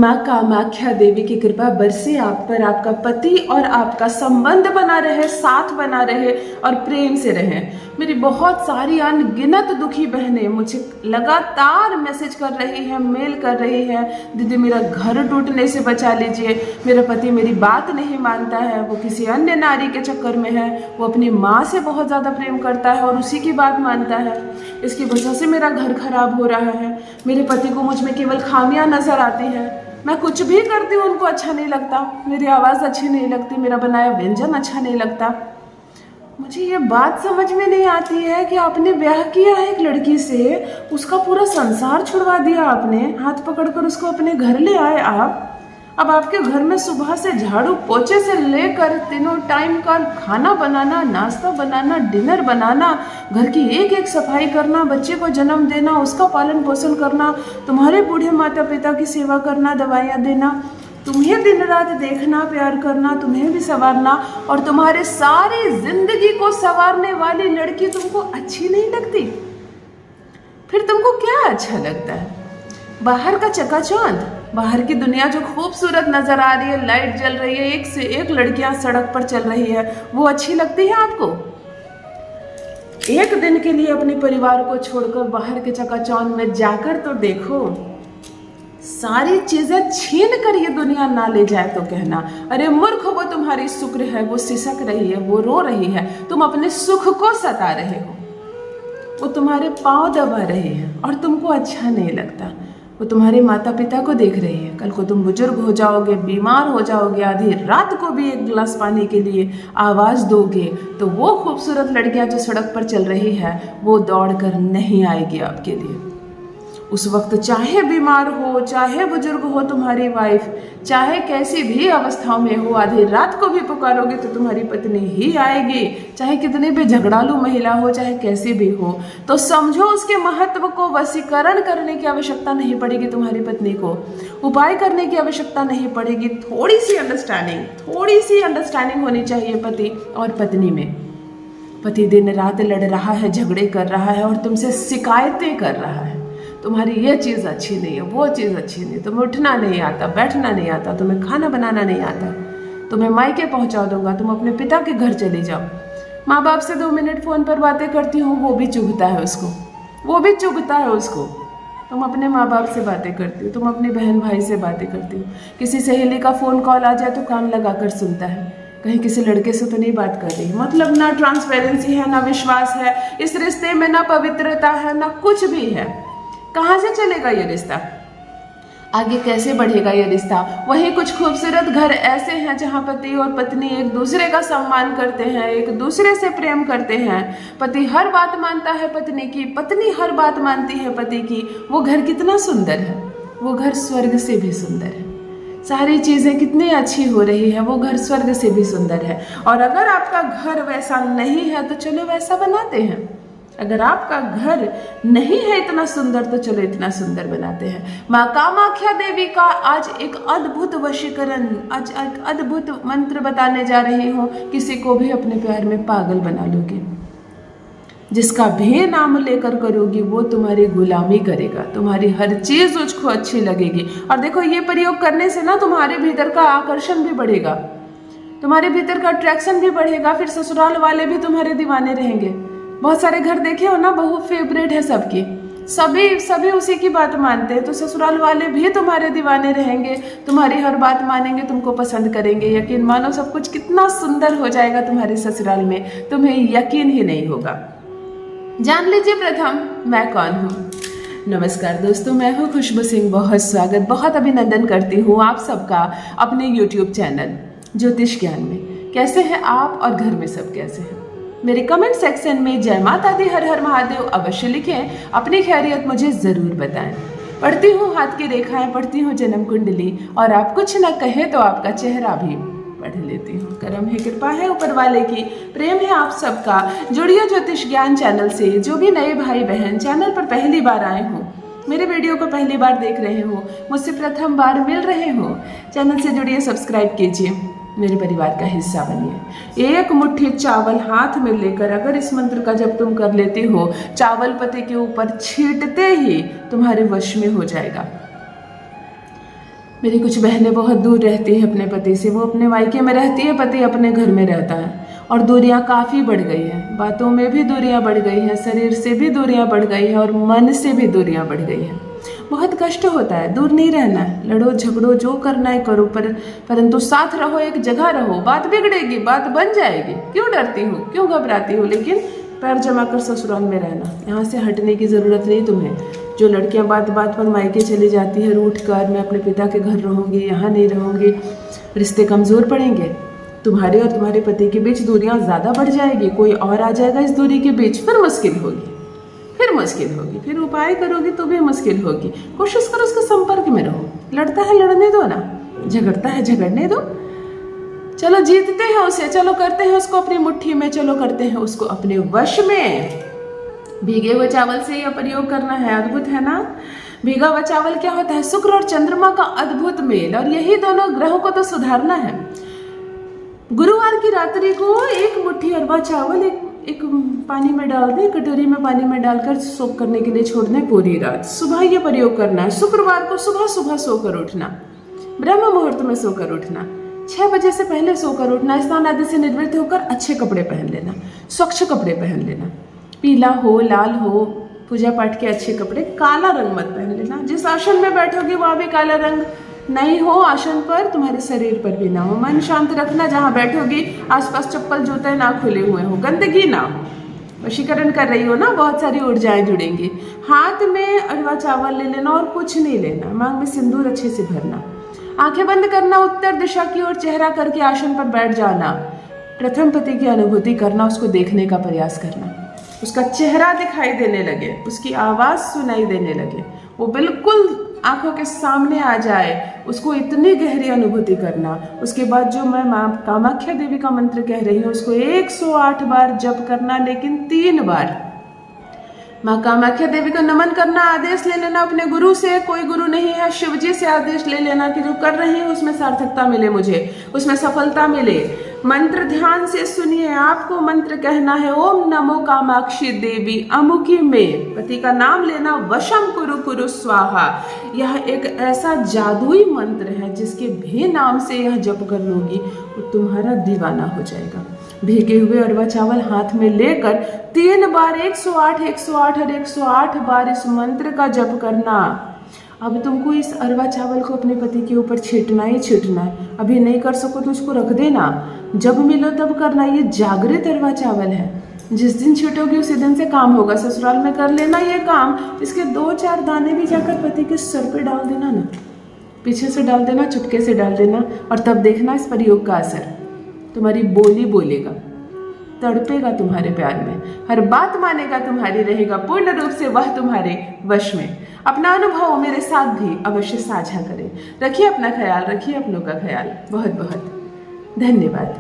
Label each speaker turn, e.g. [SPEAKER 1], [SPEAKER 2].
[SPEAKER 1] माँ कामाख्या देवी की कृपा बरसे आप पर, आपका पति और आपका संबंध बना रहे, साथ बना रहे और प्रेम से रहे। मेरी बहुत सारी अनगिनत दुखी बहनें मुझे लगातार मैसेज कर रही है, मेल कर रही है, दीदी मेरा घर टूटने से बचा लीजिए, मेरा पति मेरी बात नहीं मानता है, वो किसी अन्य नारी के चक्कर में है, वो अपनी माँ से बहुत ज़्यादा प्रेम करता है और उसी की बात मानता है, इसकी वजह से मेरा घर खराब हो रहा है, मेरे पति को मुझ में केवल खामियां नजर आती है, मैं कुछ भी करती हूँ उनको अच्छा नहीं लगता, मेरी आवाज़ अच्छी नहीं लगती, मेरा बनाया व्यंजन अच्छा नहीं लगता। मुझे ये बात समझ में नहीं आती है कि आपने ब्याह किया है एक लड़की से, उसका पूरा संसार छुड़वा दिया आपने, हाथ पकड़कर उसको अपने घर ले आए आप। अब आपके घर में सुबह से झाड़ू पोछे से लेकर तीनों टाइम का खाना बनाना, नाश्ता बनाना, डिनर बनाना, घर की एक एक सफाई करना, बच्चे को जन्म देना, उसका पालन पोषण करना, तुम्हारे बूढ़े माता पिता की सेवा करना, दवाइयाँ देना, तुम्हें दिन रात देखना, प्यार करना, तुम्हें भी संवारना, और तुम्हारे सारी जिंदगी को संवारने वाली लड़की तुमको अच्छी नहीं लगती? फिर तुमको क्या अच्छा लगता है? बाहर का चकाचौंध, बाहर की दुनिया जो खूबसूरत नजर आ रही है, लाइट जल रही है, एक से एक लड़कियां सड़क पर चल रही है, वो अच्छी लगती है आपको? एक दिन के लिए अपने परिवार को छोड़कर बाहर के चकाचौंध में जाकर तो देखो। सारी चीजें छीन कर ये दुनिया ना ले जाए तो कहना, अरे मूर्ख, वो तुम्हारी शुक्र है, वो सिसक रही है, वो रो रही है, तुम अपने सुख को सता रहे हो, वो तुम्हारे पांव दबा रही है और तुमको अच्छा नहीं लगता। वो तुम्हारे माता पिता को देख रही है, कल को तुम बुजुर्ग हो जाओगे, बीमार हो जाओगे, आधी रात को भी एक गिलास पानी के लिए आवाज़ दोगे तो वो खूबसूरत लड़कियां जो सड़क पर चल रही है वो दौड़ कर नहीं आएगी आपके लिए। उस वक्त चाहे बीमार हो, चाहे बुजुर्ग हो तुम्हारी वाइफ, चाहे कैसी भी अवस्थाओं में हो, आधी रात को भी पुकारोगे तो तुम्हारी पत्नी ही आएगी, चाहे कितनी भी झगड़ालू महिला हो, चाहे कैसी भी हो। तो समझो उसके महत्व को, वशीकरण करने की आवश्यकता नहीं पड़ेगी तुम्हारी पत्नी को, उपाय करने की आवश्यकता नहीं पड़ेगी। थोड़ी सी अंडरस्टैंडिंग होनी चाहिए पति और पत्नी में। पति दिन रात लड़ रहा है, झगड़े कर रहा है और तुमसे शिकायतें कर रहा है, तुम्हारी ये चीज़ अच्छी नहीं है, वो चीज़ अच्छी नहीं, तुम्हें उठना नहीं आता, बैठना नहीं आता, तुम्हें खाना बनाना नहीं आता, तुम्हें मायके पहुंचा दूंगा, तुम अपने पिता के घर चले जाओ। माँ बाप से 2 मिनट फ़ोन पर बातें करती हो, वो भी चुभता है उसको, वो भी चुभता है उसको। तुम अपने माँ बाप से बातें करती हो, तुम अपने बहन भाई से बातें करती हो, किसी सहेली का फ़ोन कॉल आ जाए तो कान लगा कर सुनता है, कहीं किसी लड़के से तो नहीं बात कर रही। मतलब ना ट्रांसपेरेंसी है, ना विश्वास है इस रिश्ते में, ना पवित्रता है, ना कुछ भी है। कहाँ से चलेगा ये रिश्ता? आगे कैसे बढ़ेगा ये रिश्ता? वहीं कुछ खूबसूरत घर ऐसे हैं जहाँ पति और पत्नी एक दूसरे का सम्मान करते हैं, एक दूसरे से प्रेम करते हैं, पति हर बात मानता है पत्नी की, पत्नी हर बात मानती है पति की। वो घर कितना सुंदर है, वो घर स्वर्ग से भी सुंदर है। सारी चीज़ें कितनी अच्छी हो रही है, वो घर स्वर्ग से भी सुंदर है। और अगर आपका घर वैसा नहीं है तो चलो वैसा बनाते हैं। अगर आपका घर नहीं है इतना सुंदर तो चलो इतना सुंदर बनाते हैं। माँ कामाख्या देवी का आज एक अद्भुत वशीकरण, आज एक अद्भुत मंत्र बताने जा रही हूँ। किसी को भी अपने प्यार में पागल बना लोगे, जिसका भी नाम लेकर करोगी वो तुम्हारी गुलामी करेगा, तुम्हारी हर चीज उसको अच्छी लगेगी। और देखो ये प्रयोग करने से ना तुम्हारे भीतर का आकर्षण भी बढ़ेगा, तुम्हारे भीतर का अट्रैक्शन भी बढ़ेगा, फिर ससुराल वाले भी तुम्हारे दीवाने रहेंगे। बहुत सारे घर देखे हो ना, बहू फेवरेट है सबकी, सभी उसी की बात मानते हैं, तो ससुराल वाले भी तुम्हारे दीवाने रहेंगे, तुम्हारी हर बात मानेंगे, तुमको पसंद करेंगे। यकीन मानो सब कुछ कितना सुंदर हो जाएगा तुम्हारे ससुराल में, तुम्हें यकीन ही नहीं होगा। जान लीजिए प्रथम मैं कौन हूँ। नमस्कार दोस्तों, मैं हूँ खुशबू सिंह। बहुत स्वागत, बहुत अभिनंदन करती हूँ आप सबका अपने YouTube चैनल ज्योतिष ज्ञान में। कैसे हैं आप और घर में सब कैसे हैं? मेरे कमेंट सेक्शन में जय माता दी, हर हर महादेव अवश्य लिखें, अपनी खैरियत मुझे ज़रूर बताएं। पढ़ती हूँ हाथ की रेखाएं, पढ़ती हूँ जन्म कुंडली, और आप कुछ न कहें तो आपका चेहरा भी पढ़ लेती हूँ। करम है, कृपा है ऊपर वाले की, प्रेम है आप सबका। जुड़िए ज्योतिष ज्ञान चैनल से। जो भी नए भाई बहन चैनल पर पहली बार आए हों, मेरे वीडियो को पहली बार देख रहे हो, मुझसे प्रथम बार मिल रहे हो, चैनल से जुड़िए, सब्सक्राइब कीजिए, मेरे परिवार का हिस्सा बनिए। एक मुट्ठी चावल हाथ में लेकर अगर इस मंत्र का जब तुम कर लेते हो, चावल पति के ऊपर छींटते ही तुम्हारे वश में हो जाएगा। मेरी कुछ बहनें बहुत दूर रहती हैं अपने पति से, वो अपने मायके में रहती है, पति अपने घर में रहता है और दूरियां काफ़ी बढ़ गई हैं। बातों में भी दूरियां बढ़ गई हैं, शरीर से भी दूरियां बढ़ गई हैं और मन से भी दूरियां बढ़ गई हैं। बहुत कष्ट होता है, दूर नहीं रहना है, लड़ो झगड़ो जो करना है करो, परंतु साथ रहो, एक जगह रहो। बात बिगड़ेगी, बात बन जाएगी, क्यों डरती हो, क्यों घबराती हो, लेकिन पैर जमा कर ससुराल में रहना, यहाँ से हटने की ज़रूरत नहीं तुम्हें। जो लड़कियां बात बात पर मायके चली जाती है रूठ कर, मैं अपने पिता के घर रहूँगी, यहाँ नहीं रहूँगी, रिश्ते कमज़ोर पड़ेंगे, तुम्हारे और तुम्हारे पति के बीच दूरियां ज़्यादा बढ़ जाएगी, कोई और आ जाएगा इस दूरी के बीच, फिर मुश्किल होगी, फिर उपाय करोगी तो भी मुश्किल होगी। कोशिश करो उसके संपर्क में रहो, लड़ता है लड़ने दो ना, झगड़ता है झगड़ने दो, चलो जीतते हैं उसे, चलो करते हैं उसको अपनी मुट्ठी में, चलो करते हैं उसको अपने वश में। भीगे हुए चावल से यह प्रयोग करना है, अद्भुत है ना। भीगा हुआ चावल क्या होता है, शुक्र और चंद्रमा का अद्भुत मेल, और यही दोनों ग्रहों को तो सुधारना है। गुरुवार की रात्रि को एक मुट्ठी अरवा चावल एक पानी में डाल दें, कटोरी में पानी में डालकर सोख करने के लिए छोड़ दें पूरी रात। सुबह ये प्रयोग करना है। शुक्रवार को सुबह सुबह सोकर उठना, ब्रह्म मुहूर्त में सोकर उठना, 6 बजे से पहले सोकर उठना, स्नान आदि से निवृत्त होकर अच्छे कपड़े पहन लेना, स्वच्छ कपड़े पहन लेना, पीला हो लाल हो, पूजा पाठ के अच्छे कपड़े, काला रंग मत पहन लेना। जिस आसन में बैठोगे वहाँ भी काला रंग नहीं हो, आसन पर, तुम्हारे शरीर पर भी ना हो। मन शांत रखना, जहाँ बैठोगी आसपास चप्पल जूते ना खुले हुए हो, गंदगी ना हो। वशीकरण कर रही हो ना, बहुत सारी ऊर्जाएं जुड़ेंगी। हाथ में अरवा चावल ले लेना और कुछ नहीं लेना, मांग में सिंदूर अच्छे से भरना, आंखें बंद करना, उत्तर दिशा की ओर चेहरा करके आसन पर बैठ जाना। प्रथम पति की अनुभूति करना, उसको देखने का प्रयास करना, उसका चेहरा दिखाई देने लगे, उसकी आवाज सुनाई देने लगे, वो बिल्कुल आंखों के सामने आ जाए, उसको इतनी गहरी अनुभूति करना। उसके बाद जो मैं माँ कामाख्या देवी का मंत्र कह रही हूँ उसको 108 बार जप करना, लेकिन 3 बार माँ कामाख्या देवी को नमन करना, आदेश ले लेना अपने गुरु से, कोई गुरु नहीं है, शिव जी से आदेश ले लेना कि जो कर रही हूँ उसमें सार्थकता मिले, मुझे उसमें सफलता मिले। मंत्र ध्यान से सुनिए, आपको मंत्र कहना है ओम नमो कामाक्षी देवी अमुकी में, पति का नाम लेना, वशम कुरु कुरु स्वाहा। यह एक ऐसा जादुई मंत्र है जिसके भी नाम से यह जप कर लोगी वो तुम्हारा दीवाना हो जाएगा। भीगे हुए अरवा चावल हाथ में लेकर 3 बार 108 108 और 108 बार इस मंत्र का जप करना। अब तुमको इस अरवा चावल को अपने पति के ऊपर छींटना ही छींटना है। अभी नहीं कर सको तो उसको रख देना, जब मिलो तब करना। ये जागृत अरवा चावल है, जिस दिन छींटोगे उसी दिन से काम होगा। ससुराल में कर लेना ये काम। इसके 2-4 दाने भी जाकर पति के सर पे डाल देना ना, पीछे से डाल देना, चुपके से डाल देना, और तब देखना इस प्रयोग का असर। तुम्हारी बोली बोलेगा, तड़पेगा तुम्हारे प्यार में, हर बात मानेगा तुम्हारी, रहेगा पूर्ण रूप से वह तुम्हारे वश में। अपना अनुभव मेरे साथ भी अवश्य साझा करें। रखिए अपना ख्याल, रखिए अपनों का ख्याल। बहुत बहुत धन्यवाद।